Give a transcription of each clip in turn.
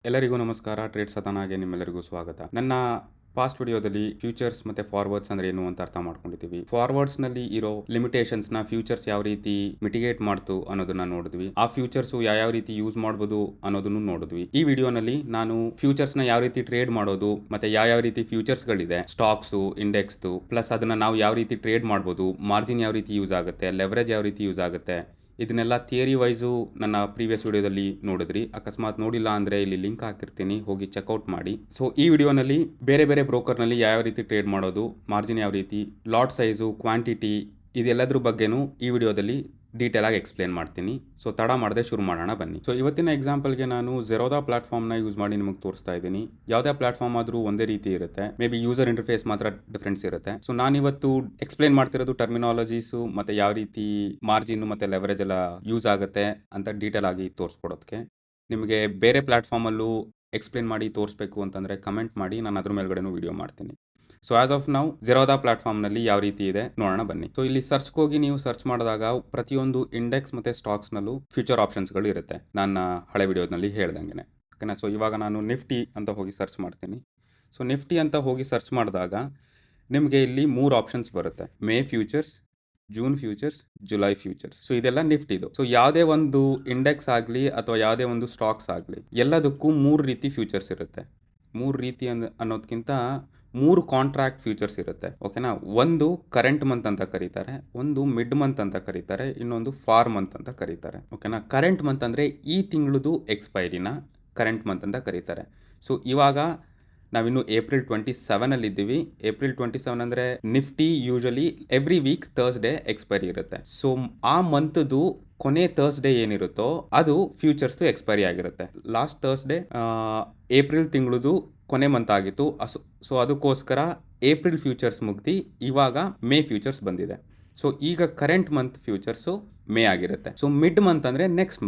ಎಲ್ಲರಿಗೂ ನಮಸ್ಕಾರ. ಟ್ರೇಡ್ ಸತನಾಗೆ ನಿಮ್ಮೆಲ್ಲರಿಗೂ ಸ್ವಾಗತ. ನನ್ನ ಪಾಸ್ಟ್ ವಿಡಿಯೋದಲ್ಲಿ ಫ್ಯೂಚರ್ಸ್ ಮತ್ತೆ ಫಾರ್ವರ್ಡ್ಸ್ ಅಂದ್ರೆ ಏನು ಅಂತ ಅರ್ಥ ಮಾಡ್ಕೊಂಡಿದ್ದೀವಿ. ಫಾರ್ವರ್ಡ್ಸ್ ನಲ್ಲಿ ಇರೋ ಲಿಮಿಟೇಷನ್ಸ್ ನ ಫ್ಯೂಚರ್ಸ್ ಯಾವ ರೀತಿ ಮಿಟಿಗೇಟ್ ಮಾಡ್ತು ಅನ್ನೋದನ್ನ ನೋಡಿದ್ವಿ. ಆ ಫ್ಯೂಚರ್ಸ್ ಯಾವ ರೀತಿ ಯೂಸ್ ಮಾಡಬಹುದು ಅನ್ನೋದನ್ನು ನೋಡಿದ್ವಿ. ಈ ವಿಡಿಯೋನಲ್ಲಿ ನಾನು ಫ್ಯೂಚರ್ಸ್ ನ ಯಾವ ರೀತಿ ಟ್ರೇಡ್ ಮಾಡೋದು, ಮತ್ತೆ ಯಾವ ರೀತಿ ಫ್ಯೂಚರ್ಸ್ ಗಳಿದೆ, ಸ್ಟಾಕ್ಸ್, ಇಂಡೆಕ್ಸ್, ಪ್ಲಸ್ ಅದನ್ನ ನಾವು ಯಾವ ರೀತಿ ಟ್ರೇಡ್ ಮಾಡಬಹುದು, ಮಾರ್ಜಿನ್ ಯಾವ ರೀತಿ ಯೂಸ್ ಆಗುತ್ತೆ, ಲೆವರೇಜ್ ಯಾವ ರೀತಿ ಯೂಸ್ ಆಗುತ್ತೆ, ಇದನ್ನೆಲ್ಲ ಥಿಯರಿ ವೈಸು ನನ್ನ ಪ್ರೀವಿಯಸ್ ವಿಡಿಯೋದಲ್ಲಿ ನೋಡಿದ್ರಿ. ಅಕಸ್ಮಾತ್ ನೋಡಿಲ್ಲ ಅಂದರೆ ಇಲ್ಲಿ ಲಿಂಕ್ ಹಾಕಿರ್ತೀನಿ, ಹೋಗಿ ಚೆಕ್ಔಟ್ ಮಾಡಿ. ಸೊ ಈ ವಿಡಿಯೋನಲ್ಲಿ ಬೇರೆ ಬೇರೆ ಬ್ರೋಕರ್ನಲ್ಲಿ ಯಾವ ರೀತಿ ಟ್ರೇಡ್ ಮಾಡೋದು, ಮಾರ್ಜಿನ್ ಯಾವ ರೀತಿ, ಲಾಟ್ ಸೈಜು, ಕ್ವಾಂಟಿಟಿ, ಇದೆಲ್ಲದ್ರ ಬಗ್ಗೆನೂ ಈ ವಿಡಿಯೋದಲ್ಲಿ ಡೀಟೇಲ್ ಆಗಿ ಎಕ್ಸ್ಪ್ಲೇನ್ ಮಾಡ್ತೀನಿ. ಸೊ ತಡ ಮಾಡದೆ ಶುರು ಮಾಡೋಣ ಬನ್ನಿ. ಸೊ ಇವತ್ತಿನ ಎಕ್ಸಾಂಪಲ್ಗೆ ನಾನು ಜೆರೋದಾ ಪ್ಲಾಟ್ಫಾರ್ಮ್ನ ಯೂಸ್ ಮಾಡಿ ನಿಮಗೆ ತೋರಿಸ್ತಾ ಇದ್ದೀನಿ. ಯಾವುದೇ ಪ್ಲಾಟ್ಫಾರ್ಮ್ ಆದರೂ ಒಂದೇ ರೀತಿ ಇರುತ್ತೆ, ಮೇ ಬಿ ಯೂಸರ್ ಇಂಟರ್ಫೇಸ್ ಮಾತ್ರ ಡಿಫ್ರೆನ್ಸ್ ಇರುತ್ತೆ. ಸೊ ನಾನಿವತ್ತು ಎಕ್ಸ್ಪ್ಲೇನ್ ಮಾಡ್ತಿರೋದು ಟರ್ಮಿನಾಲಜೀಸು ಮತ್ತೆ ಯಾವ ರೀತಿ ಮಾರ್ಜಿನ್ ಮತ್ತೆ ಲೆವರೇಜ್ ಎಲ್ಲ ಯೂಸ್ ಆಗುತ್ತೆ ಅಂತ ಡೀಟೇಲ್ ಆಗಿ ತೋರಿಸ್ಕೊಡೋದಕ್ಕೆ. ನಿಮಗೆ ಬೇರೆ ಪ್ಲಾಟ್ಫಾರ್ಮಲ್ಲೂ ಎಕ್ಸ್ಪ್ಲೇನ್ ಮಾಡಿ ತೋರಿಸ್ಬೇಕು ಅಂತಂದರೆ ಕಮೆಂಟ್ ಮಾಡಿ, ನಾನು ಅದ್ರ ಮೇಲ್ಗಡೆನೂ ವಿಡಿಯೋ ಮಾಡ್ತೀನಿ. So as of now Zerodha ಪ್ಲಾಟ್ಫಾರ್ಮ್ನಲ್ಲಿ ಯಾವ ರೀತಿ ಇದೆ ನೋಡೋಣ ಬನ್ನಿ. ಸೊ ಇಲ್ಲಿ ಸರ್ಚ್ಗೆ ಹೋಗಿ ನೀವು ಸರ್ಚ್ ಮಾಡಿದಾಗ ಪ್ರತಿಯೊಂದು ಇಂಡೆಕ್ಸ್ ಮತ್ತು ಸ್ಟಾಕ್ಸ್ನಲ್ಲೂ ಫ್ಯೂಚರ್ ಆಪ್ಷನ್ಸ್ಗಳು ಇರುತ್ತೆ, ನನ್ನ ಹಳೆ ವಿಡಿಯೋದಲ್ಲಿ ಹೇಳ್ದಂಗೆ. ಓಕೆನಾ. ಸೊ ಇವಾಗ ನಾನು ನಿಫ್ಟಿ ಅಂತ ಹೋಗಿ ಸರ್ಚ್ ಮಾಡ್ತೀನಿ. ಸೊ ನಿಫ್ಟಿ ಅಂತ ಹೋಗಿ ಸರ್ಚ್ ಮಾಡಿದಾಗ ನಿಮಗೆ ಇಲ್ಲಿ 3 ಆಪ್ಷನ್ಸ್ ಬರುತ್ತೆ: May futures, June futures, July futures. So ಇದೆಲ್ಲ ನಿಫ್ಟಿದು. ಸೊ ಯಾವುದೇ ಒಂದು ಇಂಡೆಕ್ಸ್ ಆಗಲಿ ಅಥವಾ ಯಾವುದೇ ಒಂದು ಸ್ಟಾಕ್ಸ್ ಆಗಲಿ, ಎಲ್ಲದಕ್ಕೂ 3 ರೀತಿ ಫ್ಯೂಚರ್ಸ್ ಇರುತ್ತೆ. 3 ರೀತಿ ಅನ್ನೋದಕ್ಕಿಂತ 3 ಕಾಂಟ್ರಾಕ್ಟ್ ಫ್ಯೂಚರ್ಸ್ ಇರುತ್ತೆ. ಓಕೆನಾ. ಒಂದು ಕರೆಂಟ್ ಮಂತ್ ಅಂತ ಕರೀತಾರೆ, ಒಂದು ಮಿಡ್ ಮಂತ್ ಅಂತ ಕರೀತಾರೆ, ಇನ್ನೊಂದು ಫಾರ್ ಮಂತ್ ಅಂತ ಕರೀತಾರೆ. ಓಕೆನಾ. ಕರೆಂಟ್ ಮಂತ್ ಅಂದರೆ ಈ ತಿಂಗಳದು ಎಕ್ಸ್ಪೈರಿನ ಕರೆಂಟ್ ಮಂತ್ ಅಂತ ಕರೀತಾರೆ. ಸೊ ಇವಾಗ ನಾವಿನ್ನು ಏಪ್ರಿಲ್ 27 ಇದ್ದೀವಿ. ಏಪ್ರಿಲ್ 27 ಅಂದರೆ Nifty usually every week Thursday expiry ಇರುತ್ತೆ. ಸೊ ಆ ಮಂತ್ದು ಕೊನೆ ಥರ್ಸ್ಡೇ ಏನಿರುತ್ತೋ ಅದು ಫ್ಯೂಚರ್ಸ್ದು ಎಕ್ಸ್ಪೈರಿ ಆಗಿರುತ್ತೆ. ಲಾಸ್ಟ್ ಥರ್ಸ್ಡೇ ಏಪ್ರಿಲ್ ತಿಂಗಳದು ಕೊನೆ ಮಂತ್ ಆಗಿತ್ತು. ಸೊ ಅದಕ್ಕೋಸ್ಕರ ಏಪ್ರಿಲ್ ಫ್ಯೂಚರ್ಸ್ ಮುಗ್ದು ಇವಾಗ ಮೇ ಫ್ಯೂಚರ್ಸ್ ಬಂದಿದೆ. ಸೊ ಈಗ ಕರೆಂಟ್ ಮಂತ್ ಫ್ಯೂಚರ್ಸು ಮೇ ಆಗಿರುತ್ತೆ. ಸೊ ಮಿಡ್ ಮಂತ್ ಅಂದರೆ ನೆಕ್ಸ್ಟ್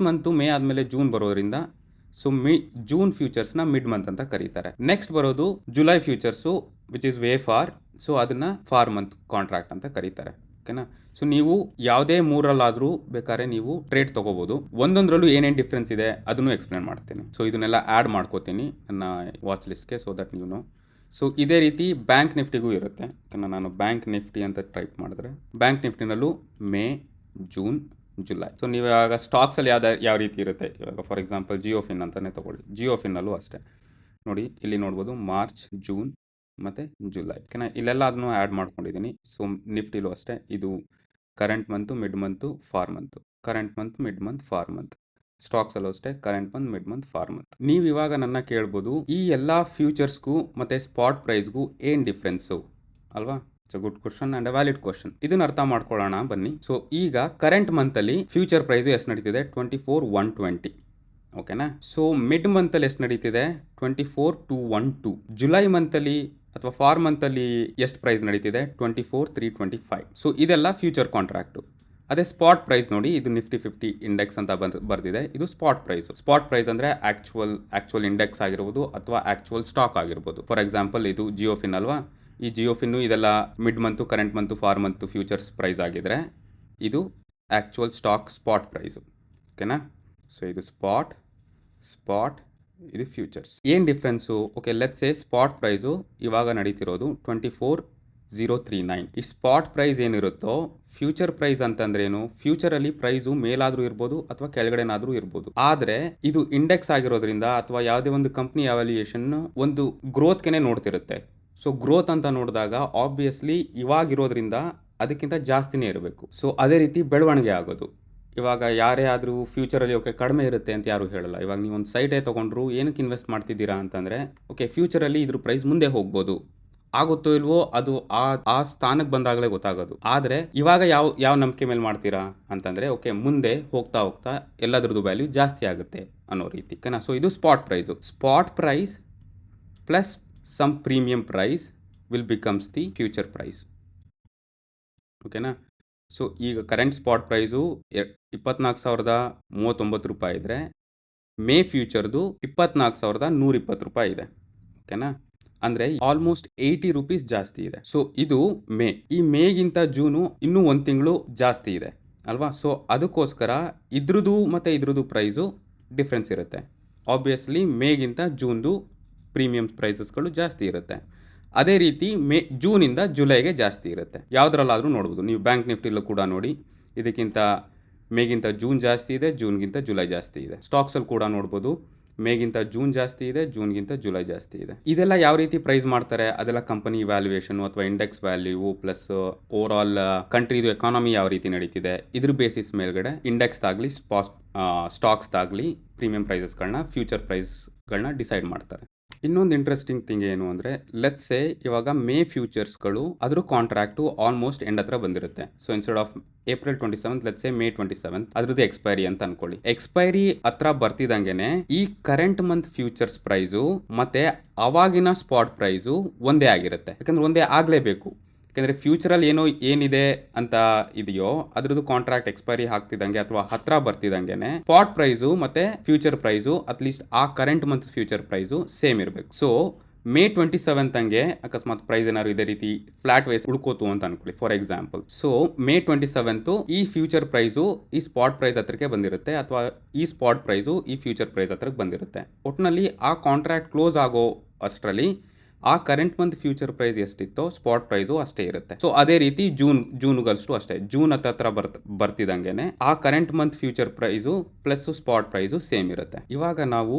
ಮಂತು ಮೇ ಆದಮೇಲೆ ಜೂನ್ ಬರೋದ್ರಿಂದ ಸೊ ಜೂನ್ ಫ್ಯೂಚರ್ಸ್ನ ಮಿಡ್ ಮಂತ್ ಅಂತ ಕರೀತಾರೆ. ನೆಕ್ಸ್ಟ್ ಬರೋದು July futures which is way for. So ಅದನ್ನು ಫಾರ್ ಮಂತ್ ಕಾಂಟ್ರಾಕ್ಟ್ ಅಂತ ಕರೀತಾರೆ. ಓಕೆನಾ. ಸೊ ನೀವು ಯಾವುದೇ 3ರಲ್ಲಾದರೂ ಬೇಕಾದ್ರೆ ನೀವು ಟ್ರೇಡ್ ತೊಗೋಬೋದು. ಒಂದೊಂದರಲ್ಲೂ ಏನೇನು ಡಿಫ್ರೆನ್ಸ್ ಇದೆ ಅದನ್ನು ಎಕ್ಸ್ಪ್ಲೇನ್ ಮಾಡ್ತೀನಿ. ಸೊ ಇದನ್ನೆಲ್ಲ ಆ್ಯಡ್ ಮಾಡ್ಕೋತೀನಿ ನನ್ನ ವಾಚ್ ಲಿಸ್ಟ್ಗೆ, ಸೊ ದಟ್ ನೀವು ನೋ. ಸೊ ಇದೇ ರೀತಿ ಬ್ಯಾಂಕ್ ನಿಫ್ಟಿಗೂ ಇರುತ್ತೆ. ನಾನು ಬ್ಯಾಂಕ್ ನಿಫ್ಟಿ ಅಂತ ಟೈಪ್ ಮಾಡಿದ್ರೆ ಬ್ಯಾಂಕ್ ನಿಫ್ಟಿನಲ್ಲೂ ಮೇ, ಜೂನ್, ಜುಲೈ. ಸೊ ನೀವು ಇವಾಗ ಸ್ಟಾಕ್ಸಲ್ಲಿ ಯಾವ ರೀತಿ ಇರುತ್ತೆ, ಇವಾಗ ಫಾರ್ ಎಕ್ಸಾಂಪಲ್ ಜಿಯೋಫಿನ್ ಅಂತಲೇ ತೊಗೊಳ್ಳಿ. ಜಿಯೋಫಿನ್ನಲ್ಲೂ ಅಷ್ಟೇ ನೋಡಿ, ಇಲ್ಲಿ ನೋಡ್ಬೋದು ಮಾರ್ಚ್, ಜೂನ್ ಮತ್ತು ಜುಲೈ. ಓಕೆನಾ. ಇಲ್ಲೆಲ್ಲ ಅದನ್ನು ಆ್ಯಡ್ ಮಾಡ್ಕೊಂಡಿದ್ದೀನಿ. ಸೊ ನಿಫ್ಟಿಲೂ ಅಷ್ಟೇ, ಇದು current month, mid month, far month, current month, mid month, far month. ಸ್ಟಾಕ್ಸಲ್ಲೂ ಅಷ್ಟೇ current month, mid month, far month. ನೀವು ಇವಾಗ ನನ್ನ ಕೇಳ್ಬೋದು, ಈ ಎಲ್ಲ ಫ್ಯೂಚರ್ಸ್ಗೂ ಮತ್ತು ಸ್ಪಾಟ್ ಪ್ರೈಸ್ಗೂ ಏನು ಡಿಫ್ರೆನ್ಸು ಅಲ್ವಾ? It's a good question and a valid question. ಇದನ್ನ ಅರ್ಥ ಮಾಡ್ಕೊಳ್ಳೋಣ ಬನ್ನಿ. ಸೊ ಈಗ ಕರೆಂಟ್ ಮಂತಲ್ಲಿ ಫ್ಯೂಚರ್ ಪ್ರೈಸು ಎಷ್ಟು ನಡೀತಿದೆ? 24,120. ಓಕೆನಾ. ಸೊ ಮಿಡ್ ಮಂತಲ್ಲಿ ಎಷ್ಟು ನಡೀತಿದೆ? 24,212. ಜುಲೈ ಮಂತಲ್ಲಿ ಅಥವಾ ಫಾರ್ ಮಂತಲ್ಲಿ ಎಷ್ಟು ಪ್ರೈಸ್ ನಡೀತಿದೆ? 24,325. ಸೊ ಇದೆಲ್ಲ ಫ್ಯೂಚರ್ ಕಾಂಟ್ರಾಕ್ಟು. ಅದೇ ಸ್ಪಾಟ್ ಪ್ರೈಸ್ ನೋಡಿ, ಇದು ನಿಫ್ಟಿ 50 ಇಂಡೆಕ್ಸ್ ಅಂತ ಬರ್ದಿದೆ, ಇದು ಸ್ಪಾಟ್ ಪ್ರೈಸ್. ಸ್ಪಾಟ್ ಪ್ರೈಸ್ ಅಂದರೆ ಆಕ್ಚುವಲ್ ಇಂಡೆಕ್ಸ್ ಆಗಿರ್ಬೋದು ಅಥವಾ ಆಕ್ಚುವಲ್ ಸ್ಟಾಕ್ ಆಗಿರ್ಬೋದು. ಫಾರ್ ಎಕ್ಸಾಂಪಲ್ ಇದು ಜಿಯೋಫಿನ್ ಅಲ್ವಾ? ಈ ಜಿಯೋಫಿನ್ನು ಇದೆಲ್ಲ mid month, current month, far month futures price ಆಗಿದ್ರೆ ಇದು ಆ್ಯಕ್ಚುವಲ್ ಸ್ಟಾಕ್ ಸ್ಪಾಟ್ ಪ್ರೈಸು. ಓಕೆನಾ. ಸೊ ಇದು ಸ್ಪಾಟ್, ಇದು ಫ್ಯೂಚರ್ಸ್. ಏನು difference? Okay, let's say spot price ಇವಾಗ ನಡೀತಿರೋದು 24,039. ಈ ಸ್ಪಾಟ್ ಪ್ರೈಸ್ ಏನಿರುತ್ತೋ, ಫ್ಯೂಚರ್ ಪ್ರೈಸ್ ಅಂತಂದ್ರೇನು? ಫ್ಯೂಚರಲ್ಲಿ ಪ್ರೈಸು ಮೇಲಾದರೂ ಇರ್ಬೋದು ಅಥವಾ ಕೆಳಗಡೆನಾದರೂ ಇರ್ಬೋದು. ಆದರೆ ಇದು ಇಂಡೆಕ್ಸ್ ಆಗಿರೋದ್ರಿಂದ ಅಥವಾ ಯಾವುದೇ ಒಂದು ಕಂಪ್ನಿ ವ್ಯಾಲ್ಯೂಯೇಷನ್ ಒಂದು ಗ್ರೋತ್ಗೆ ನೋಡ್ತಿರುತ್ತೆ. ಸೊ ಗ್ರೋತ್ ಅಂತ ನೋಡಿದಾಗ ಆಬ್ವಿಯಸ್ಲಿ ಇವಾಗಿರೋದ್ರಿಂದ ಅದಕ್ಕಿಂತ ಜಾಸ್ತಿನೇ ಇರಬೇಕು. ಸೊ ಅದೇ ರೀತಿ ಬೆಳವಣಿಗೆ ಆಗೋದು. ಇವಾಗ ಯಾರೇ ಆದರೂ ಫ್ಯೂಚರಲ್ಲಿ ಓಕೆ ಕಡಿಮೆ ಇರುತ್ತೆ ಅಂತ ಯಾರು ಹೇಳಲ್ಲ. ಇವಾಗ ನೀವು ಒಂದು ಸೈಟೇ ತೊಗೊಂಡ್ರು ಏನಕ್ಕೆ ಇನ್ವೆಸ್ಟ್ ಮಾಡ್ತಿದ್ದೀರಾ ಅಂತಂದರೆ, ಓಕೆ ಫ್ಯೂಚರಲ್ಲಿ ಇದ್ರ ಪ್ರೈಸ್ ಮುಂದೆ ಹೋಗ್ಬೋದು, ಆಗುತ್ತೋ ಇಲ್ವೋ ಅದು ಆ ಸ್ಥಾನಕ್ಕೆ ಬಂದಾಗಲೇ ಗೊತ್ತಾಗೋದು. ಆದರೆ ಇವಾಗ ಯಾವ ನಂಬಿಕೆ ಮೇಲೆ ಮಾಡ್ತೀರಾ ಅಂತಂದರೆ, ಓಕೆ ಮುಂದೆ ಹೋಗ್ತಾ ಎಲ್ಲದ್ರದ್ದು ವ್ಯಾಲ್ಯೂ ಜಾಸ್ತಿ ಆಗುತ್ತೆ ಅನ್ನೋ ರೀತಿ. ಓಕೆನಾ. ಸೊ ಇದು spot price. Spot price plus some premium price will becomes the future price. ಓಕೆನಾ. ಸೊ ಈಗ ಕರೆಂಟ್ ಸ್ಪಾಟ್ ಪ್ರೈಸು 24,039 ರೂಪಾಯಿ ಇದ್ದರೆ ಮೇ ಫ್ಯೂಚರ್ದು 24,120 ರೂಪಾಯಿ ಇದೆ. ಓಕೆನಾ. ಅಂದರೆ ಆಲ್ಮೋಸ್ಟ್ 80 ರೂಪೀಸ್ ಜಾಸ್ತಿ ಇದೆ. ಸೊ ಇದು ಮೇ. ಈ ಮೇಗಿಂತ ಜೂನು ಇನ್ನೂ 1 ತಿಂಗಳು ಜಾಸ್ತಿ ಇದೆ ಅಲ್ವಾ? ಸೊ ಅದಕ್ಕೋಸ್ಕರ ಇದ್ರದ್ದು ಮತ್ತು ಇದ್ರದ್ದು ಪ್ರೈಸು ಡಿಫ್ರೆನ್ಸ್ ಇರುತ್ತೆ. ಆಬ್ವಿಯಸ್ಲಿ ಮೇಗಿಂತ ಜೂನ್ದು ಪ್ರೀಮಿಯಂ ಪ್ರೈಸಸ್ಗಳು ಜಾಸ್ತಿ ಇರುತ್ತೆ. ಅದೇ ರೀತಿ ಜೂನಿಂದ ಜುಲೈಗೆ ಜಾಸ್ತಿ ಇರುತ್ತೆ. ಯಾವುದ್ರಲ್ಲಾದರೂ ನೋಡ್ಬೋದು. ನೀವು ಬ್ಯಾಂಕ್ ನಿಫ್ಟಿಲೂ ಕೂಡ ನೋಡಿ, ಇದಕ್ಕಿಂತ ಮೇಗಿಂತ ಜೂನ್ ಜಾಸ್ತಿ ಇದೆ, ಜೂನ್ಗಿಂತ ಜುಲೈ ಜಾಸ್ತಿ ಇದೆ. ಸ್ಟಾಕ್ಸಲ್ಲಿ ಕೂಡ ನೋಡ್ಬೋದು, ಮೇಗಿಂತ ಜೂನ್ ಜಾಸ್ತಿ ಇದೆ, ಜೂನ್ಗಿಂತ ಜುಲೈ ಜಾಸ್ತಿ ಇದೆ. ಇದೆಲ್ಲ ಯಾವ ರೀತಿ ಪ್ರೈಸ್ ಮಾಡ್ತಾರೆ, ಅದೆಲ್ಲ ಕಂಪನಿ ವ್ಯಾಲ್ಯೂಯೇಷನ್ ಅಥವಾ index value plus over all ಕಂಟ್ರಿದು ಎಕಾನಮಿ ಯಾವ ರೀತಿ ನಡೀತಿದೆ, ಇದ್ರ ಬೇಸಿಸ್ ಮೇಲ್ಗಡೆ ಇಂಡೆಕ್ಸ್ದಾಗಲಿ ಸ್ಟಾಕ್ಸ್ದಾಗಲಿ ಪ್ರೀಮಿಯಂ ಪ್ರೈಸಸ್ಗಳನ್ನ, ಫ್ಯೂಚರ್ ಪ್ರೈಸ್ಗಳನ್ನ ಡಿಸೈಡ್ ಮಾಡ್ತಾರೆ. ಇನ್ನೊಂದು ಇಂಟ್ರೆಸ್ಟಿಂಗ್ ಥಿಂಗ್ ಏನು ಅಂದರೆ, ಲೆಟ್ಸ್ ಸೇ ಇವಾಗ ಮೇ ಫ್ಯೂಚರ್ಸ್ಗಳು ಅದ್ರ ಕಾಂಟ್ರಾಕ್ಟು ಆಲ್ಮೋಸ್ಟ್ ಎಂಡ್ ಹತ್ರ ಬಂದಿರುತ್ತೆ. So instead of April 27 let's say May 27 ಅದ್ರದ್ದು ಎಕ್ಸ್ಪೈರಿ ಅಂತ ಅನ್ಕೊಳ್ಳಿ. ಎಕ್ಸ್ಪೈರಿ ಹತ್ರ ಬರ್ತಿದಂಗೆನೆ ಈ ಕರೆಂಟ್ ಮಂತ್ ಫ್ಯೂಚರ್ಸ್ ಪ್ರೈಸು ಮತ್ತೆ ಅವಾಗಿನ ಸ್ಪಾಟ್ ಪ್ರೈಸು ಒಂದೇ ಆಗಿರುತ್ತೆ. ಯಾಕಂದ್ರೆ ಒಂದೇ ಆಗಲೇಬೇಕು. ಯಾಕೆಂದರೆ ಫ್ಯೂಚರಲ್ಲಿ ಏನಿದೆ ಅಂತ ಇದೆಯೋ ಅದ್ರದ್ದು ಕಾಂಟ್ರಾಕ್ಟ್ ಎಕ್ಸ್ಪೈರಿ ಆಗ್ತಿದ್ದಂಗೆ ಅಥವಾ ಹತ್ರ ಬರ್ತಿದ್ದಂಗೆ ಸ್ಪಾಟ್ ಪ್ರೈಸು ಮತ್ತೆ ಫ್ಯೂಚರ್ ಪ್ರೈಸು ಅಟ್ಲೀಸ್ಟ್ ಆ current month future price same ಇರಬೇಕು. ಸೊ ಮೇ 27 ಅಕಸ್ಮಾತ್ ಪ್ರೈಸ್ ಏನಾದ್ರು ಇದೇ ರೀತಿ ಫ್ಲಾಟ್ ವೈಸ್ ಉಳ್ಕೋತು ಅಂತ ಅನ್ಕೊಳ್ಳಿ ಫಾರ್ ಎಕ್ಸಾಂಪಲ್. ಸೊ ಮೇ 27 ಈ ಫ್ಯೂಚರ್ ಪ್ರೈಸು ಈ ಸ್ಪಾಟ್ ಪ್ರೈಸ್ ಹತ್ರಕ್ಕೆ ಬಂದಿರುತ್ತೆ, ಅಥವಾ ಈ ಸ್ಪಾಟ್ ಪ್ರೈಸು ಈ ಫ್ಯೂಚರ್ ಪ್ರೈಸ್ ಹತ್ರಕ್ಕೆ ಬಂದಿರುತ್ತೆ. ಒಟ್ಟಿನಲ್ಲಿ ಆ ಕಾಂಟ್ರಾಕ್ಟ್ ಕ್ಲೋಸ್ ಆಗೋ ಅಷ್ಟರಲ್ಲಿ ಆ ಕರೆಂಟ್ ಮಂತ್ ಫ್ಯೂಚರ್ ಪ್ರೈಸ್ ಎಷ್ಟಿತ್ತೋ ಸ್ಪಾಟ್ ಪ್ರೈಸು ಅಷ್ಟೇ ಇರುತ್ತೆ. ಸೊ ಅದೇ ರೀತಿ ಜೂನ್ಗಷ್ಟು ಅಷ್ಟೇ. ಜೂನ್ ಹತ್ರ ಬರ್ತಿದಂಗೆನೆ ಆ current month future price plus spot price same ಇರುತ್ತೆ. ಇವಾಗ ನಾವು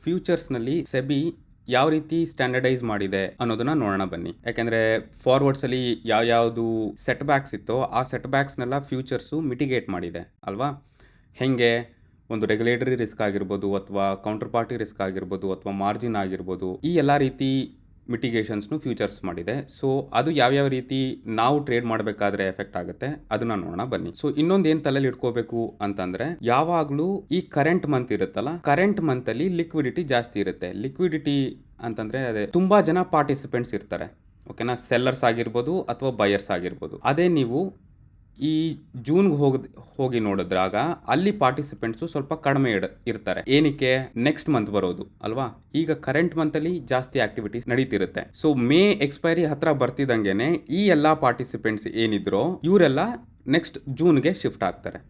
ಫ್ಯೂಚರ್ಸ್ನಲ್ಲಿ ಸೆಬಿ ಯಾವ ರೀತಿ ಸ್ಟ್ಯಾಂಡರ್ಡೈಸ್ ಮಾಡಿದೆ ಅನ್ನೋದನ್ನ ನೋಡೋಣ ಬನ್ನಿ. ಯಾಕೆಂದರೆ ಫಾರ್ವರ್ಡ್ಸಲ್ಲಿ ಯಾವ್ಯಾವುದು ಸೆಟ್ ಬ್ಯಾಕ್ಸ್ ಇತ್ತೋ ಆ ಸೆಟ್ ಬ್ಯಾಕ್ಸ್ನೆಲ್ಲ ಫ್ಯೂಚರ್ಸು ಮಿಟಿಗೇಟ್ ಮಾಡಿದೆ ಅಲ್ವಾ. ಹೆಂಗೆ ಒಂದು ರೆಗ್ಯುಲೇಟರಿ ರಿಸ್ಕ್ ಆಗಿರ್ಬೋದು, ಅಥವಾ ಕೌಂಟರ್ ಪಾರ್ಟಿ ರಿಸ್ಕ್ ಆಗಿರ್ಬೋದು, ಅಥವಾ ಮಾರ್ಜಿನ್ ಆಗಿರ್ಬೋದು, ಈ ಎಲ್ಲ ರೀತಿ ಮಿಟಿಗೇಷನ್ಸ್ನು ಫ್ಯೂಚರ್ಸ್ ಮಾಡಿದೆ. ಸೊ ಅದು ಯಾವ್ಯಾವ ರೀತಿ ನಾವು ಟ್ರೇಡ್ ಮಾಡಬೇಕಾದ್ರೆ ಎಫೆಕ್ಟ್ ಆಗುತ್ತೆ ಅದನ್ನ ನೋಡೋಣ ಬನ್ನಿ. ಸೊ ಇನ್ನೊಂದು ಏನು ತಲೆಯಲ್ಲಿ ಇಟ್ಕೋಬೇಕು ಅಂತಂದ್ರೆ, ಯಾವಾಗಲೂ ಈ ಕರೆಂಟ್ ಮಂತ್ ಇರುತ್ತಲ್ಲ, ಕರೆಂಟ್ ಮಂತ್ ಅಲ್ಲಿ ಲಿಕ್ವಿಡಿಟಿ ಜಾಸ್ತಿ ಇರುತ್ತೆ. ಲಿಕ್ವಿಡಿಟಿ ಅಂತಂದ್ರೆ ಅದೇ ತುಂಬಾ ಜನ ಪಾರ್ಟಿಸಿಪೆಂಟ್ಸ್ ಇರ್ತಾರೆ, ಓಕೆನಾ. ಸೆಲ್ಲರ್ಸ್ ಆಗಿರ್ಬೋದು ಅಥವಾ ಬಯರ್ಸ್ ಆಗಿರ್ಬೋದು. ಅದೇ ನೀವು ಈ ಜೂನ್ಗೆ ಹೋಗಿ ನೋಡಿದ್ರಾಗ ಅಲ್ಲಿ ಪಾರ್ಟಿಸಿಪೆಂಟ್ಸು ಸ್ವಲ್ಪ ಕಡಿಮೆ ಇರ್ತಾರೆ. ಏನಕ್ಕೆ, ನೆಕ್ಸ್ಟ್ ಮಂತ್ ಬರೋದು ಅಲ್ವಾ. ಈಗ ಕರೆಂಟ್ ಮಂತಲ್ಲಿ ಜಾಸ್ತಿ ಆಕ್ಟಿವಿಟೀಸ್ ನಡೀತಿರುತ್ತೆ. ಸೊ ಮೇ ಎಕ್ಸ್ಪೈರಿ ಹತ್ರ ಬರ್ತಿದಂಗೆನೆ ಈ ಎಲ್ಲ ಪಾರ್ಟಿಸಿಪೆಂಟ್ಸ್ ಏನಿದ್ರೋ ಇವರೆಲ್ಲ ನೆಕ್ಸ್ಟ್ ಜೂನ್ಗೆ ಶಿಫ್ಟ್ ಆಗ್ತಾರೆ,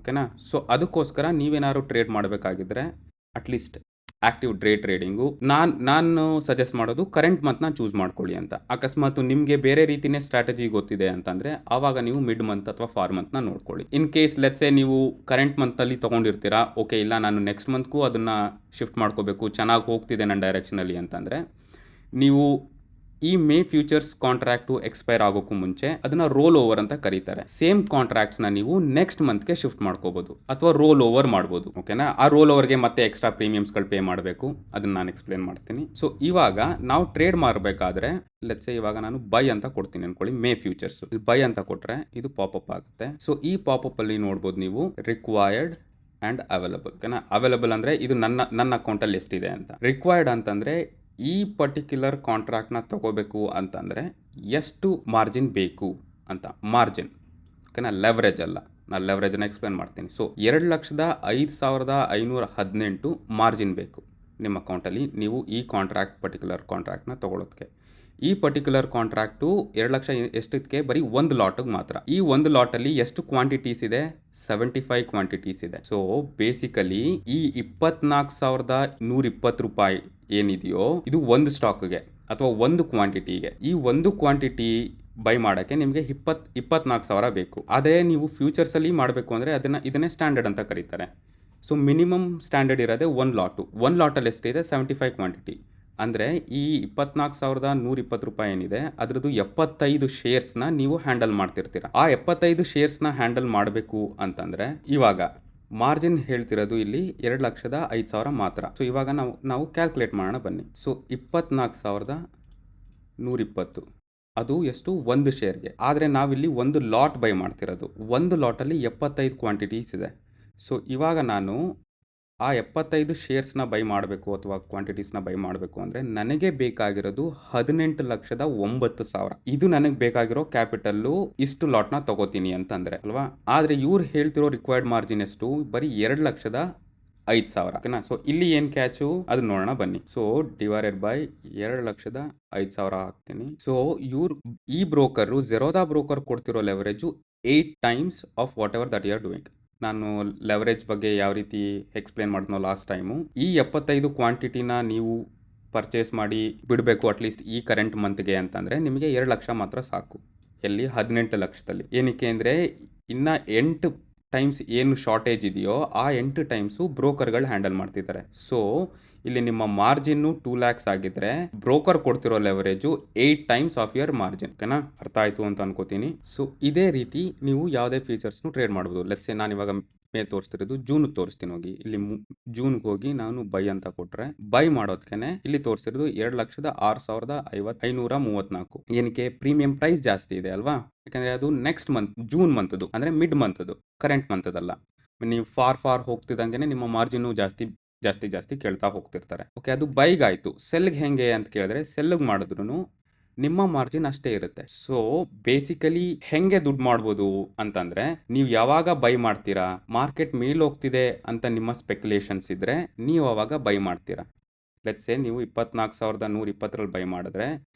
ಓಕೆನಾ. ಸೊ ಅದಕ್ಕೋಸ್ಕರ ನೀವೇನಾದ್ರು ಟ್ರೇಡ್ ಮಾಡಬೇಕಾಗಿದ್ರೆ ಅಟ್ಲೀಸ್ಟ್ ಆಕ್ಟಿವ್ ಟ್ರೇಡಿಂಗು ನಾನು ಸಜೆಸ್ಟ್ ಮಾಡೋದು ಕರೆಂಟ್ ಮಂತ್ನ ಚೂಸ್ ಮಾಡ್ಕೊಳ್ಳಿ ಅಂತ. ಅಕಸ್ಮಾತ್ ನಿಮಗೆ ಬೇರೆ ರೀತಿನೇ ಸ್ಟ್ರಾಟಜಿ ಗೊತ್ತಿದೆ ಅಂತಂದರೆ ಆವಾಗ ನೀವು ಮಿಡ್ ಮಂತ್ ಅಥವಾ ಫಾರ್ ಮಂತ್ನ ನೋಡ್ಕೊಳ್ಳಿ. ಇನ್ ಕೇಸ್ ಲೆಟ್ಸೇ ನೀವು ಕರೆಂಟ್ ಮಂತಲ್ಲಿ ತೊಗೊಂಡಿರ್ತೀರಾ, ಓಕೆ ಇಲ್ಲ ನಾನು ನೆಕ್ಸ್ಟ್ ಮಂತ್ಗೂ ಅದನ್ನು ಶಿಫ್ಟ್ ಮಾಡ್ಕೋಬೇಕು, ಚೆನ್ನಾಗಿ ಹೋಗ್ತಿದೆ ನನ್ನ ಡೈರೆಕ್ಷನಲ್ಲಿ ಅಂತಂದರೆ, ನೀವು ಈ ಮೇ ಫ್ಯೂಚರ್ಸ್ ಕಾಂಟ್ರಾಕ್ಟು ಎಕ್ಸ್ಪೈರ್ ಆಗೋಕ್ಕೂ ಮುಂಚೆ ಅದನ್ನು ರೋಲ್ ಓವರ್ ಅಂತ ಕರೀತಾರೆ. ಸೇಮ್ ಕಾಂಟ್ರಾಕ್ಟ್ಸ್ನ ನೀವು ನೆಕ್ಸ್ಟ್ ಮಂತ್ಗೆ ಶಿಫ್ಟ್ ಮಾಡ್ಕೋಬೋದು ಅಥವಾ ರೋಲ್ ಓವರ್ ಮಾಡ್ಬೋದು, ಓಕೆನಾ. ಆ ರೋಲ್ ಓವರ್ಗೆ ಮತ್ತೆ ಎಕ್ಸ್ಟ್ರಾ ಪ್ರೀಮಿಯಮ್ಸ್ಗಳು ಪೇ ಮಾಡಬೇಕು, ಅದನ್ನು ನಾನು ಎಕ್ಸ್ಪ್ಲೇನ್ ಮಾಡ್ತೀನಿ. ಸೊ ಇವಾಗ ನಾವು ಟ್ರೇಡ್ ಮಾಡಬೇಕಾದ್ರೆ ಲೆಟ್ಸ್ ಇವಾಗ ನಾನು ಬೈ ಅಂತ ಕೊಡ್ತೀನಿ ಅನ್ಕೊಳ್ಳಿ. ಮೇ ಫ್ಯೂಚರ್ಸ್ ಬೈ ಅಂತ ಕೊಟ್ಟರೆ ಇದು ಪಾಪಪ್ ಆಗುತ್ತೆ. ಸೊ ಈ ಪಾಪಪ್ ಅಲ್ಲಿ ನೋಡ್ಬೋದು ನೀವು ರಿಕ್ವೈರ್ಡ್ ಆ್ಯಂಡ್ ಅವೈಲಬಲ್, ಓಕೆನಾ. ಅವೈಲಬಲ್ ಅಂದರೆ ಇದು ನನ್ನ ಅಕೌಂಟಲ್ಲಿ ಎಷ್ಟಿದೆ ಅಂತ. ರಿಕ್ವೈರ್ಡ್ ಅಂತಂದರೆ ಈ ಪರ್ಟಿಕ್ಯುಲರ್ ಕಾಂಟ್ರಾಕ್ಟ್ನ ತಗೋಬೇಕು ಅಂತಂದರೆ ಎಷ್ಟು ಮಾರ್ಜಿನ್ ಬೇಕು ಅಂತ. ಮಾರ್ಜಿನ್, ಓಕೆನಾ, ಲೆವರೇಜ್ ಅಲ್ಲ. ನಾನು ಲೆವರೇಜನ್ನು ಎಕ್ಸ್ಪ್ಲೇನ್ ಮಾಡ್ತೀನಿ. ಸೊ 2,05,518 ಮಾರ್ಜಿನ್ ಬೇಕು ನಿಮ್ಮ ಅಕೌಂಟಲ್ಲಿ, ನೀವು ಈ ಪರ್ಟಿಕ್ಯುಲರ್ ಕಾಂಟ್ರಾಕ್ಟ್ನ ತೊಗೊಳೋದಕ್ಕೆ. ಈ ಪರ್ಟಿಕ್ಯುಲರ್ ಕಾಂಟ್ರಾಕ್ಟು 2 ಲಕ್ಷ ಎಷ್ಟಕ್ಕೆ, ಬರೀ ಒಂದು ಲಾಟಿಗೆ ಮಾತ್ರ. ಈ ಒಂದು ಲಾಟಲ್ಲಿ ಎಷ್ಟು ಕ್ವಾಂಟಿಟೀಸ್ ಇದೆ, 75 ಕ್ವಾಂಟಿಟೀಸ್ ಇದೆ. ಸೊ ಬೇಸಿಕಲಿ ಈ 24,120 ರೂಪಾಯಿ ಏನಿದೆಯೋ ಇದು ಒಂದು ಸ್ಟಾಕ್ಗೆ ಅಥವಾ ಒಂದು ಕ್ವಾಂಟಿಟಿಗೆ. ಈ ಒಂದು ಕ್ವಾಂಟಿಟಿ ಬೈ ಮಾಡೋಕ್ಕೆ ನಿಮಗೆ 24,000 ಬೇಕು. ಅದೇ ನೀವು ಫ್ಯೂಚರ್ಸಲ್ಲಿ ಮಾಡಬೇಕು ಅಂದರೆ ಇದನ್ನೇ ಸ್ಟ್ಯಾಂಡರ್ಡ್ ಅಂತ ಕರೀತಾರೆ. ಸೊ ಮಿನಿಮಮ್ ಸ್ಟ್ಯಾಂಡರ್ಡ್ ಇರೋದೇ ಒಂದು ಲಾಟಲ್ಲಿ ಎಷ್ಟಿದೆ, 75 ಕ್ವಾಂಟಿಟಿ. ಅಂದರೆ ಈ 24,120 ರೂಪಾಯಿ ಏನಿದೆ ಅದರದ್ದು 75 ಶೇರ್ಸ್ನ ನೀವು ಹ್ಯಾಂಡಲ್ ಮಾಡ್ತಿರ್ತೀರ. ಆ 75 ಶೇರ್ಸ್ನ ಹ್ಯಾಂಡಲ್ ಮಾಡಬೇಕು ಅಂತಂದರೆ ಇವಾಗ ಮಾರ್ಜಿನ್ ಹೇಳ್ತಿರೋದು ಇಲ್ಲಿ 2,05,000 ಮಾತ್ರ. ಸೊ ಇವಾಗ ನಾವು ಕ್ಯಾಲ್ಕುಲೇಟ್ ಮಾಡೋಣ ಬನ್ನಿ. ಸೊ 24,120 ಅದು ಎಷ್ಟು, ಒಂದು ಶೇರ್ಗೆ. ಆದರೆ ನಾವಿಲ್ಲಿ ಒಂದು ಲಾಟ್ ಬೈ ಮಾಡ್ತಿರೋದು. ಒಂದು ಲಾಟಲ್ಲಿ 75 ಕ್ವಾಂಟಿಟೀಸ್ ಇದೆ. ಸೊ ಇವಾಗ ನಾನು ಆ 75 ಶೇರ್ಸ್ನ ಬೈ ಮಾಡಬೇಕು ಅಥವಾ ಕ್ವಾಂಟಿಟೀಸ್ನ ಬೈ ಮಾಡಬೇಕು ಅಂದರೆ ನನಗೆ ಬೇಕಾಗಿರೋದು 18,09,000. ಇದು ನನಗೆ ಬೇಕಾಗಿರೋ ಕ್ಯಾಪಿಟಲ್ಲು. ಇಷ್ಟು ಲಾಟ್ನ ತಗೋತೀನಿ ಅಂತಂದರೆ ಅಲ್ವಾ. ಆದರೆ ಇವ್ರು ಹೇಳ್ತಿರೋ ರಿಕ್ವೈರ್ಡ್ ಮಾರ್ಜಿನ್ ಎಷ್ಟು, ಬರೀ 2,05,000, ಓಕೆನಾ. ಸೊ ಇಲ್ಲಿ ಏನು ಕ್ಯಾಚು ಅದು ನೋಡೋಣ ಬನ್ನಿ. ಸೊ ಡಿವೈಡೆಡ್ ಬೈ 2,05,000 ಹಾಕ್ತೀನಿ. ಸೊ ಈ ಬ್ರೋಕರು, ಝೆರೋದಾ ಬ್ರೋಕರ್ ಕೊಡ್ತಿರೋ leverage 8 times of whatever that you are doing. ನಾನು ಲೆವರೇಜ್ ಬಗ್ಗೆ ಯಾವ ರೀತಿ ಎಕ್ಸ್‌ಪ್ಲೇನ್ ಮಾಡಿದ್ನೋ ಲಾಸ್ಟ್ ಟೈಮು. ಈ 75 ಕ್ವಾಂಟಿಟಿನ ನೀವು ಪರ್ಚೇಸ್ ಮಾಡಿ ಬಿಡಬೇಕು ಅಟ್‌ಲೀಸ್ಟ್ ಈ ಕರೆಂಟ್ ಮಂತ್‌ಗೆ ಅಂತಂದರೆ ನಿಮಗೆ 2,00,000 ಮಾತ್ರ ಸಾಕು. ಎಲ್ಲಿ 18,00,000ದಲ್ಲಿ. ಏನಕ್ಕೆ ಅಂದರೆ ಇನ್ನು 8 ಟೈಮ್ಸ್ ಏನು ಶಾರ್ಟೇಜ್ ಇದೆಯೋ ಆ 8 ಟೈಮ್ಸು ಬ್ರೋಕರ್‌ಗಳು ಹ್ಯಾಂಡಲ್ ಮಾಡ್ತಿದ್ದಾರೆ. ಸೊ ಇಲ್ಲಿ ನಿಮ್ಮ ಮಾರ್ಜಿನ್ನು 2,00,000 ಆಗಿದ್ರೆ ಬ್ರೋಕರ್ ಕೊಡ್ತಿರೋ leverage 8 times of your margin. ಓಕೆನಾ? ಅರ್ಥ ಆಯಿತು ಅಂತ ಅನ್ಕೋತೀನಿ. ಸೊ ಇದೇ ರೀತಿ ನೀವು ಯಾವುದೇ ಫ್ಯೂಚರ್ಸ್‌ನು ಟ್ರೇಡ್ ಮಾಡ್ಬೋದು. ಲೆಟ್ಸ್ ಸೇ ನಾನಿವಾಗ ಮೇ ತೋರಿಸ್ತಿರೋದು ಜೂನ್‌ಗೆ ತೋರಿಸ್ತೀನಿ ಹೋಗಿ. ಇಲ್ಲಿ ಜೂನ್‌ಗೆ ಹೋಗಿ ನಾನು ಬೈ ಅಂತ ಕೊಟ್ಟರೆ ಬೈ ಮಾಡೋದಕ್ಕೆ ಇಲ್ಲಿ ತೋರಿಸಿರೋದು 2,06,534. ಏನಕ್ಕೆ? ಪ್ರೀಮಿಯಂ ಪ್ರೈಸ್ ಜಾಸ್ತಿ ಇದೆ ಅಲ್ವಾ? ಯಾಕಂದರೆ ಅದು ನೆಕ್ಸ್ಟ್ ಮಂತ್ ಜೂನ್ ಮಂತ್ದು ಅಂದರೆ ಮಿಡ್ ಮಂತ್ದು, ಕರೆಂಟ್ ಮಂತ್ದಲ್ಲ. ನೀವು ಫಾರ್ ಹೋಗ್ತಿದ್ದಂಗೆ ನಿಮ್ಮ ಮಾರ್ಜಿನ್ನು ಜಾಸ್ತಿ ಕೇಳ್ತಾ ಹೋಗ್ತಿರ್ತಾರೆ. ಓಕೆ, ಅದು ಬೈಗಾಯಿತು. ಸೆಲ್ಗೆ ಹೆಂಗೆ ಅಂತ ಕೇಳಿದ್ರೆ ಸೆಲ್ಗೆ ಮಾಡಿದ್ರು ನಿಮ್ಮ ಮಾರ್ಜಿನ್ ಅಷ್ಟೇ ಇರುತ್ತೆ. ಸೊ ಬೇಸಿಕಲಿ ಹೆಂಗೆ ದುಡ್ಡು ಮಾಡ್ಬೋದು ಅಂತಂದರೆ, ನೀವು ಯಾವಾಗ ಬೈ ಮಾಡ್ತೀರಾ, ಮಾರ್ಕೆಟ್ ಮೇಲೆ ಹೋಗ್ತಿದೆ ಅಂತ ನಿಮ್ಮ ಸ್ಪೆಕ್ಯುಲೇಷನ್ಸ್ ಇದ್ದರೆ ನೀವು ಆವಾಗ ಬೈ ಮಾಡ್ತೀರಾ. ಲೆಟ್ಸ್ ಸೇ ನೀವು 24,120ರಲ್ಲಿ ಬೈ ಮಾಡಿದ್ರೆ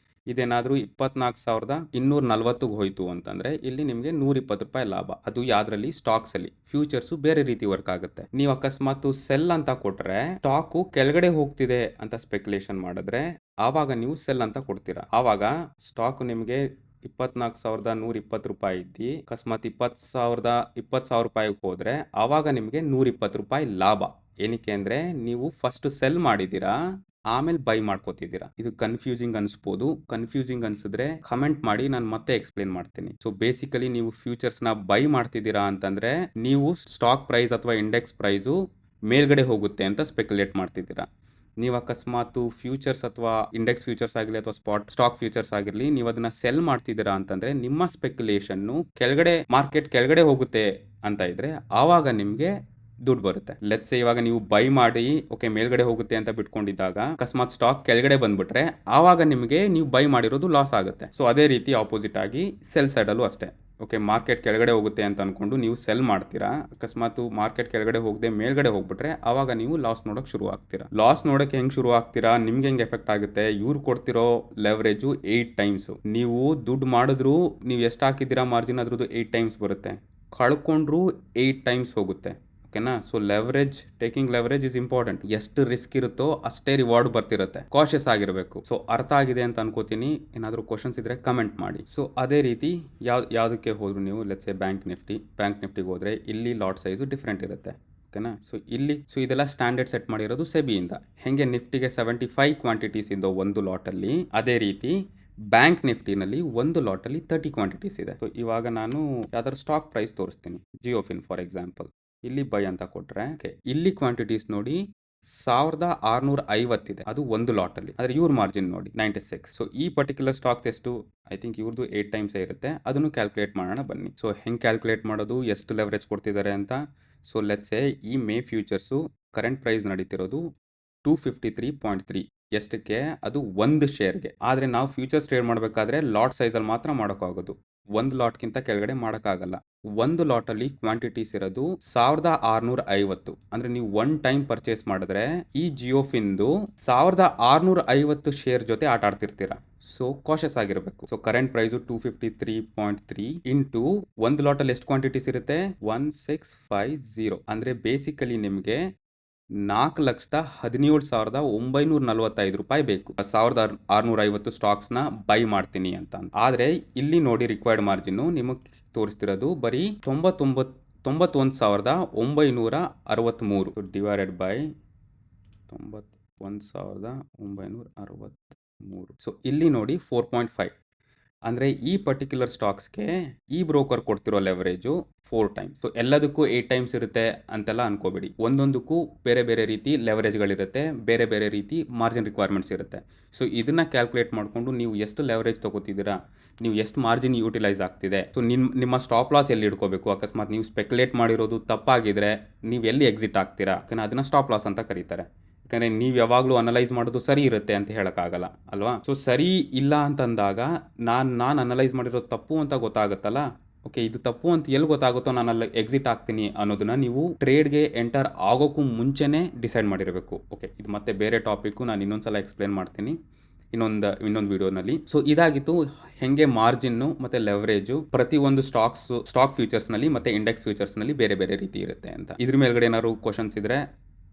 ಇದೇನಾದರೂ 24,240ಗೆ ಹೋಯಿತು ಅಂತಂದರೆ ಇಲ್ಲಿ ನಿಮಗೆ ₹120 ಲಾಭ. ಅದು ಯಾವುದರಲ್ಲಿ? ಸ್ಟಾಕ್ಸಲ್ಲಿ. ಫ್ಯೂಚರ್ಸು ಬೇರೆ ರೀತಿ ವರ್ಕ್ ಆಗುತ್ತೆ. ನೀವು ಅಕಸ್ಮಾತ್ ಸೆಲ್ ಅಂತ ಕೊಟ್ಟರೆ ಸ್ಟಾಕು ಕೆಳಗಡೆ ಹೋಗ್ತಿದೆ ಅಂತ ಸ್ಪೆಕ್ಯುಲೇಷನ್ ಮಾಡಿದ್ರೆ ಆವಾಗ ನೀವು ಸೆಲ್ ಅಂತ ಕೊಡ್ತೀರಾ. ಆವಾಗ ಸ್ಟಾಕ್ ನಿಮಗೆ ₹24,120 ಇದ್ದು ಅಕಸ್ಮಾತ್ ₹20,000 ಹೋದರೆ ಆವಾಗ ನಿಮಗೆ ₹120 ಲಾಭ. ಏನಕ್ಕೆ ಅಂದರೆ ನೀವು ಫಸ್ಟ್ ಸೆಲ್ ಮಾಡಿದ್ದೀರಾ, ಆಮೇಲೆ ಬೈ ಮಾಡ್ಕೋತಿದ್ದೀರಾ. ಇದು ಕನ್ಫ್ಯೂಸಿಂಗ್ ಅನಿಸ್ಬೋದು. ಕನ್ಫ್ಯೂಸಿಂಗ್ ಅನಿಸಿದ್ರೆ ಕಮೆಂಟ್ ಮಾಡಿ, ನಾನು ಮತ್ತೆ ಎಕ್ಸ್ಪ್ಲೇನ್ ಮಾಡ್ತೀನಿ. ಸೊ ಬೇಸಿಕಲಿ ನೀವು ಫ್ಯೂಚರ್ಸ್ನ ಬೈ ಮಾಡ್ತಿದ್ದೀರಾ ಅಂತಂದರೆ ನೀವು ಸ್ಟಾಕ್ ಪ್ರೈಸ್ ಅಥವಾ ಇಂಡೆಕ್ಸ್ ಪ್ರೈಸು ಮೇಲ್ಗಡೆ ಹೋಗುತ್ತೆ ಅಂತ ಸ್ಪೆಕ್ಯುಲೇಟ್ ಮಾಡ್ತಿದ್ದೀರಾ. ನೀವು ಅಕಸ್ಮಾತ್ ಫ್ಯೂಚರ್ಸ್ ಅಥವಾ ಇಂಡೆಕ್ಸ್ ಫ್ಯೂಚರ್ಸ್ ಆಗಿರಲಿ ಅಥವಾ ಸ್ಟಾಕ್ ಫ್ಯೂಚರ್ಸ್ ಆಗಿರಲಿ ನೀವು ಅದನ್ನ ಸೆಲ್ ಮಾಡ್ತಿದ್ದೀರಾ ಅಂತಂದರೆ ನಿಮ್ಮ ಸ್ಪೆಕ್ಯುಲೇಷನ್ನು ಮಾರ್ಕೆಟ್ ಕೆಳಗಡೆ ಹೋಗುತ್ತೆ ಅಂತ ಇದ್ದರೆ ಆವಾಗ ನಿಮಗೆ ದುಡ್ಡು ಬರುತ್ತೆ. ಲೆಟ್ಸ್ ಇವಾಗ ನೀವು ಬೈ ಮಾಡಿ ಓಕೆ ಮೇಲ್ಗಡೆ ಹೋಗುತ್ತೆ ಅಂತ ಬಿಟ್ಕೊಂಡಿದ್ದಾಗ ಅಕಸ್ಮಾತ್ ಸ್ಟಾಕ್ ಕೆಳಗಡೆ ಬಂದ್ಬಿಟ್ರೆ ಆವಾಗ ನಿಮಗೆ ನೀವು ಬೈ ಮಾಡಿರೋದು ಲಾಸ್ ಆಗುತ್ತೆ. ಸೊ ಅದೇ ರೀತಿ ಆಪೋಸಿಟ್ ಆಗಿ ಸೆಲ್ ಸೈಡಲ್ಲೂ ಅಷ್ಟೇ. ಓಕೆ, ಮಾರ್ಕೆಟ್ ಕೆಳಗಡೆ ಹೋಗುತ್ತೆ ಅಂತ ಅನ್ಕೊಂಡು ನೀವು ಸೆಲ್ ಮಾಡ್ತೀರಾ, ಅಕಸ್ಮಾತ್ ಮಾರ್ಕೆಟ್ ಕೆಳಗಡೆ ಹೋಗದೆ ಮೇಲ್ಗಡೆ ಹೋಗ್ಬಿಟ್ರೆ ಆವಾಗ ನೀವು ಲಾಸ್ ನೋಡೋಕೆ ಶುರು ಆಗ್ತೀರಾ. ಲಾಸ್ ನೋಡೋಕೆ ಹೆಂಗೆ ಶುರು ಆಗ್ತೀರಾ? ನಿಮ್ಗೆ ಹೆಂಗೆ ಎಫೆಕ್ಟ್ ಆಗುತ್ತೆ? ಇವ್ರು ಕೊಡ್ತಿರೋ ಲೆವರೇಜು 8 ಟೈಮ್ಸು. ನೀವು ದುಡ್ಡು ಮಾಡಿದ್ರು ನೀವು ಎಷ್ಟು ಹಾಕಿದ್ದೀರಾ ಮಾರ್ಜಿನ್ ಅದ್ರದ್ದು 8 ಟೈಮ್ಸ್ ಬರುತ್ತೆ, ಕಳ್ಕೊಂಡ್ರು 8 ಟೈಮ್ಸ್ ಹೋಗುತ್ತೆ. ಓಕೆನಾ? So taking leverage is important. ಎಷ್ಟು ರಿಸ್ಕ್ ಇರುತ್ತೋ ಅಷ್ಟೇ ರಿವಾರ್ಡ್ ಬರ್ತಿರುತ್ತೆ. ಕಾಷಿಯಸ್ ಆಗಿರಬೇಕು. ಸೊ ಅರ್ಥ ಆಗಿದೆ ಅಂತ ಅನ್ಕೋತೀನಿ. ಏನಾದರೂ ಕ್ವಶನ್ಸ್ ಇದ್ರೆ ಕಮೆಂಟ್ ಮಾಡಿ. ಸೊ ಅದೇ ರೀತಿ ಯಾವುದಕ್ಕೆ ಹೋದ್ರು ನೀವು ಲೆಟ್ಸ್ ಸೇ ಬ್ಯಾಂಕ್ ನಿಫ್ಟಿಗೆ ಹೋದರೆ ಇಲ್ಲಿ ಲಾಟ್ ಸೈಜು ಡಿಫ್ರೆಂಟ್ ಇರುತ್ತೆ. ಓಕೆನಾ? ಸೊ ಇದೆಲ್ಲ ಸ್ಟ್ಯಾಂಡರ್ಡ್ ಸೆಟ್ ಮಾಡಿರೋದು ಸೆಬಿಯಿಂದ. ಹೆಂಗೆ ನಿಫ್ಟಿಗೆ 75 ಕ್ವಾಂಟಿಟೀಸ್ ಇದ್ದೋ ಒಂದು ಲಾಟಲ್ಲಿ, ಅದೇ ರೀತಿ ಬ್ಯಾಂಕ್ ನಿಫ್ಟಿನಲ್ಲಿ ಒಂದು ಲಾಟಲ್ಲಿ 30 ಕ್ವಾಂಟಿಟೀಸ್ ಇದೆ. ಸೊ ಇವಾಗ ನಾನು ಯಾವ್ದಾದ್ರು ಸ್ಟಾಕ್ ಪ್ರೈಸ್ ತೋರಿಸ್ತೀನಿ. ಜಿಯೋಫಿನ್ ಫಾರ್ ಎಕ್ಸಾಂಪಲ್. ಇಲ್ಲಿ ಬೈ ಅಂತ ಕೊಟ್ಟರೆ ಇಲ್ಲಿ ಕ್ವಾಂಟಿಟೀಸ್ ನೋಡಿ 1,650 ಇದೆ, ಅದು ಒಂದು ಲಾಟಲ್ಲಿ. ಆದರೆ ಇವ್ರ ಮಾರ್ಜಿನ್ ನೋಡಿ 96. ಸೊ ಈ ಪರ್ಟಿಕ್ಯುಲರ್ ಸ್ಟಾಕ್ಸ್ ಎಷ್ಟು? ಐ ಥಿಂಕ್ ಇವ್ರದ್ದು 8 ಟೈಮ್ಸೇ ಇರುತ್ತೆ. ಅದನ್ನು ಕ್ಯಾಲ್ಕುಲೇಟ್ ಮಾಡೋಣ ಬನ್ನಿ. ಸೊ ಹೆಂಗೆ ಕ್ಯಾಲ್ಕುಲೇಟ್ ಮಾಡೋದು, ಎಷ್ಟು ಲೆವರೇಜ್ ಕೊಡ್ತಿದ್ದಾರೆ ಅಂತ? ಸೊ ಲೆಟ್ಸ್ ಸೇ ಈ ಮೇ ಫ್ಯೂಚರ್ಸು ಕರೆಂಟ್ ಪ್ರೈಸ್ ನಡೀತಿರೋದು 253.3. ಎಷ್ಟಕ್ಕೆ? ಅದು ಒಂದು ಶೇರ್ಗೆ. ಆದರೆ ನಾವು ಫ್ಯೂಚರ್ಸ್ ಟ್ರೇಡ್ ಮಾಡಬೇಕಾದ್ರೆ ಲಾಟ್ ಸೈಜಲ್ಲಿ ಮಾತ್ರ ಮಾಡೋಕ್ಕಾಗೋದು, ಒಂದು ಲಾಟ್ಗಿಂತ ಕೆಳಗಡೆ ಮಾಡೋಕ್ಕಾಗಲ್ಲ. ಒಂದು ಲಾಟಲ್ಲಿ ಕ್ವಾಂಟಿಟೀಸ್ ಇರೋದು 1,650. ಅಂದರೆ ನೀವು ಒನ್ ಟೈಮ್ ಪರ್ಚೇಸ್ ಮಾಡಿದ್ರೆ ಈ ಜಿಯೋಫಿನ್ದು 1,650 ಶೇರ್ ಜೊತೆ ಆಟ ಆಡ್ತಿರ್ತೀರಾ. ಸೊ ಕಾಷಸ್ ಆಗಿರಬೇಕು. ಸೊ ಕರೆಂಟ್ ಪ್ರೈಸು 253.3 ಇಂಟು ಒಂದು ಲಾಟಲ್ಲಿ ಎಷ್ಟು ಕ್ವಾಂಟಿಟೀಸ್ ಇರುತ್ತೆ? 1650. ಅಂದರೆ ಬೇಸಿಕಲಿ ನಿಮಗೆ ₹4,17,945 ಬೇಕು 1,650 ಸ್ಟಾಕ್ಸ್ನ ಬೈ ಮಾಡ್ತೀನಿ ಅಂತ. ಆದರೆ ಇಲ್ಲಿ ನೋಡಿ ರಿಕ್ವೈರ್ಡ್ ಮಾರ್ಜಿನ್ನು ನಿಮಗೆ ತೋರಿಸ್ತಿರೋದು ಬರೀ 91,963 ಡಿವೈಡೆಡ್ ಬೈ 91,963. ಸೊ ಇಲ್ಲಿ ನೋಡಿ 4.5. ಅಂದರೆ ಈ ಪರ್ಟಿಕ್ಯುಲರ್ ಸ್ಟಾಕ್ಸ್ಗೆ ಈ ಬ್ರೋಕರ್ ಕೊಡ್ತಿರೋ ಲೆವರೇಜು 4 ಟೈಮ್ಸ್. ಸೊ ಎಲ್ಲದಕ್ಕೂ 8 ಟೈಮ್ಸ್ ಇರುತ್ತೆ ಅಂತೆಲ್ಲ ಅನ್ಕೋಬೇಡಿ. ಒಂದೊಂದಕ್ಕೂ ಬೇರೆ ಬೇರೆ ರೀತಿ ಲೆವರೇಜ್ಗಳಿರುತ್ತೆ, ಬೇರೆ ಬೇರೆ ರೀತಿ ಮಾರ್ಜಿನ್ ರಿಕ್ವೈರ್ಮೆಂಟ್ಸ್ ಇರುತ್ತೆ. ಸೊ ಇದನ್ನು ಕ್ಯಾಲ್ಕುಲೇಟ್ ಮಾಡಿಕೊಂಡು ನೀವು ಎಷ್ಟು ಲೆವರೇಜ್ ತೊಗೋತಿದ್ದೀರಾ, ನೀವು ಎಷ್ಟು ಮಾರ್ಜಿನ್ ಯೂಟಿಲೈಸ್ ಆಗ್ತಿದೆ, ಸೊ ನಿಮ್ಮ ಸ್ಟಾಪ್ ಲಾಸ್ ಎಲ್ಲಿ ಇಟ್ಕೋಬೇಕು, ಅಕಸ್ಮಾತ್ ನೀವು ಸ್ಪೆಕ್ಯುಲೇಟ್ ಮಾಡಿರೋದು ತಪ್ಪಾಗಿದ್ರೆ ನೀವು ಎಲ್ಲಿ ಎಕ್ಸಿಟ್ ಆಗ್ತೀರಾ, ಯಾಕಂದರೆ ಅದನ್ನು ಸ್ಟಾಪ್ ಲಾಸ್ ಅಂತ ಕರೀತಾರೆ. ಯಾಕಂದರೆ ನೀವು ಯಾವಾಗಲೂ ಅನಲೈಸ್ ಮಾಡೋದು ಸರಿ ಇರುತ್ತೆ ಅಂತ ಹೇಳೋಕ್ಕಾಗಲ್ಲ ಅಲ್ವಾ? ಸೊ ಸರಿ ಇಲ್ಲ ಅಂತಂದಾಗ ನಾನು ಅನಲೈಸ್ ಮಾಡಿರೋದು ತಪ್ಪು ಅಂತ ಗೊತ್ತಾಗುತ್ತಲ್ಲ, ಓಕೆ ಇದು ತಪ್ಪು ಅಂತ ಎಲ್ಲಿ ಗೊತ್ತಾಗುತ್ತೋ ನಾನು ಅಲ್ಲಿ ಎಕ್ಸಿಟ್ ಆಗ್ತೀನಿ ಅನ್ನೋದನ್ನ ನೀವು ಟ್ರೇಡ್ಗೆ ಎಂಟರ್ ಆಗೋಕ್ಕೂ ಮುಂಚೆನೇ ಡಿಸೈಡ್ ಮಾಡಿರಬೇಕು. ಓಕೆ, ಇದು ಮತ್ತೆ ಬೇರೆ ಟಾಪಿಕ್ಕು, ನಾನು ಇನ್ನೊಂದ್ಸಲ ಎಕ್ಸ್ಪ್ಲೇನ್ ಮಾಡ್ತೀನಿ. ಇನ್ನೊಂದು ವಿಡಿಯೋನಲ್ಲಿ. ಸೊ ಇದಾಗಿತ್ತು ಹೆಂಗೆ ಮಾರ್ಜಿನ್ನು ಮತ್ತೆ ಲೆವರೇಜು ಪ್ರತಿ ಒಂದು ಸ್ಟಾಕ್ ಫ್ಯೂಚರ್ಸ್ನಲ್ಲಿ ಮತ್ತೆ ಇಂಡೆಕ್ಸ್ ಫ್ಯೂಚರ್ಸ್ನಲ್ಲಿ ಬೇರೆ ಬೇರೆ ರೀತಿ ಇರುತ್ತೆ ಅಂತ. ಇದ್ರ ಮೇಲ್ಗಡೆ ಏನಾದ್ರು ಕ್ವಶನ್ಸ್ ಇದ್ರೆ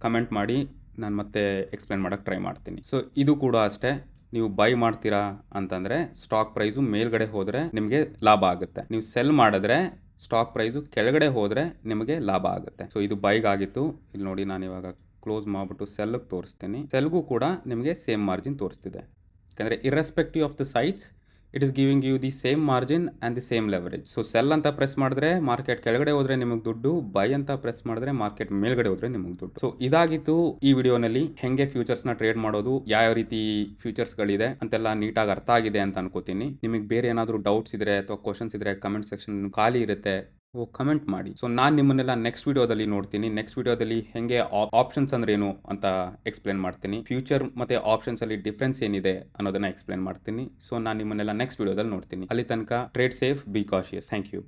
ಕಮೆಂಟ್ ಮಾಡಿ, ನಾನು ಮತ್ತೆ ಎಕ್ಸ್ಪ್ಲೇನ್ ಮಾಡೋಕ್ಕೆ ಟ್ರೈ ಮಾಡ್ತೀನಿ. ಸೊ ಇದು ಕೂಡ ಅಷ್ಟೇ, ನೀವು ಬೈ ಮಾಡ್ತೀರಾ ಅಂತಂದರೆ ಸ್ಟಾಕ್ ಪ್ರೈಸು ಮೇಲ್ಗಡೆ ಹೋದರೆ ನಿಮಗೆ ಲಾಭ ಆಗುತ್ತೆ. ನೀವು ಸೆಲ್ ಮಾಡಿದ್ರೆ ಸ್ಟಾಕ್ ಪ್ರೈಸು ಕೆಳಗಡೆ ಹೋದರೆ ನಿಮಗೆ ಲಾಭ ಆಗುತ್ತೆ. ಸೊ ಇದು ಬೈಗಾಗಿತ್ತು. ಇಲ್ಲಿ ನೋಡಿ, ನಾನು ಇವಾಗ ಕ್ಲೋಸ್ ಮಾಡಿಬಿಟ್ಟು ಸೆಲ್ಗೆ ತೋರಿಸ್ತೀನಿ. ಸೆಲ್ಗೂ ಕೂಡ ನಿಮಗೆ ಸೇಮ್ ಮಾರ್ಜಿನ್ ತೋರಿಸ್ತಿದೆ. ಯಾಕಂದರೆ irrespective of the sides it is giving you the same margin and the same leverage. So sell ಅಂತ ಪ್ರೆಸ್ ಮಾಡಿದ್ರೆ ಮಾರ್ಕೆಟ್ ಕೆಳಗಡೆ ಹೋದರೆ ನಿಮಗೆ ದುಡ್ಡು, ಬೈ ಅಂತ ಪ್ರೆಸ್ ಮಾಡಿದ್ರೆ ಮಾರ್ಕೆಟ್ ಮೇಲ್ಗಡೆ ಹೋದರೆ ನಿಮಗೆ ದುಡ್ಡು. ಸೊ ಇದಾಗಿತ್ತು ಈ ವಿಡಿಯೋನಲ್ಲಿ ಹೆಂಗೆ ಫ್ಯೂಚರ್ಸ್ನ ಟ್ರೇಡ್ ಮಾಡೋದು, ಯಾವ ರೀತಿ ಫ್ಯೂಚರ್ಸ್ಗಳಿದೆ ಅಂತೆಲ್ಲ ನೀಟಾಗಿ ಅರ್ಥ ಆಗಿದೆ ಅಂತ ಅನ್ಕೋತೀನಿ. ನಿಮಗೆ ಬೇರೆ ಏನಾದರೂ ಡೌಟ್ಸ್ ಇದ್ರೆ ಅಥವಾ ಕ್ವಶನ್ಸ್ ಇದ್ರೆ ಕಮೆಂಟ್ ಸೆಕ್ಷನ್ ಖಾಲಿ ಇರುತ್ತೆ, ಕಮೆಂಟ್ ಮಾಡಿ. ಸೊ ನಾನು ನಿಮ್ಮನ್ನೆಲ್ಲ ನೆಕ್ಸ್ಟ್ ವಿಡಿಯೋದಲ್ಲಿ ನೋಡ್ತೀನಿ. ನೆಕ್ಸ್ಟ್ ವಿಡಿಯೋದಲ್ಲಿ ಹೆಂಗೆ ಆಪ್ಷನ್ಸ್ ಅಂದ್ರೆ ಏನು ಅಂತ ಎಕ್ಸ್ಪ್ಲೇನ್ ಮಾಡ್ತೀನಿ. ಫ್ಯೂಚರ್ ಮತ್ತೆ ಆಪ್ಷನ್ಸ್ ಅಲ್ಲಿ ಡಿಫ್ರೆನ್ಸ್ ಏನಿದೆ ಅನ್ನೋದನ್ನ ಎಕ್ಸ್ಪ್ಲೇನ್ ಮಾಡ್ತೀನಿ. ಸೊ ನಾನು ನಿಮ್ಮನ್ನೆಲ್ಲ ನೆಕ್ಸ್ಟ್ ವಿಡಿಯೋದಲ್ಲಿ ನೋಡ್ತೀನಿ. ಅಲ್ಲಿ ತನಕ trade safe, be cautious. Thank you.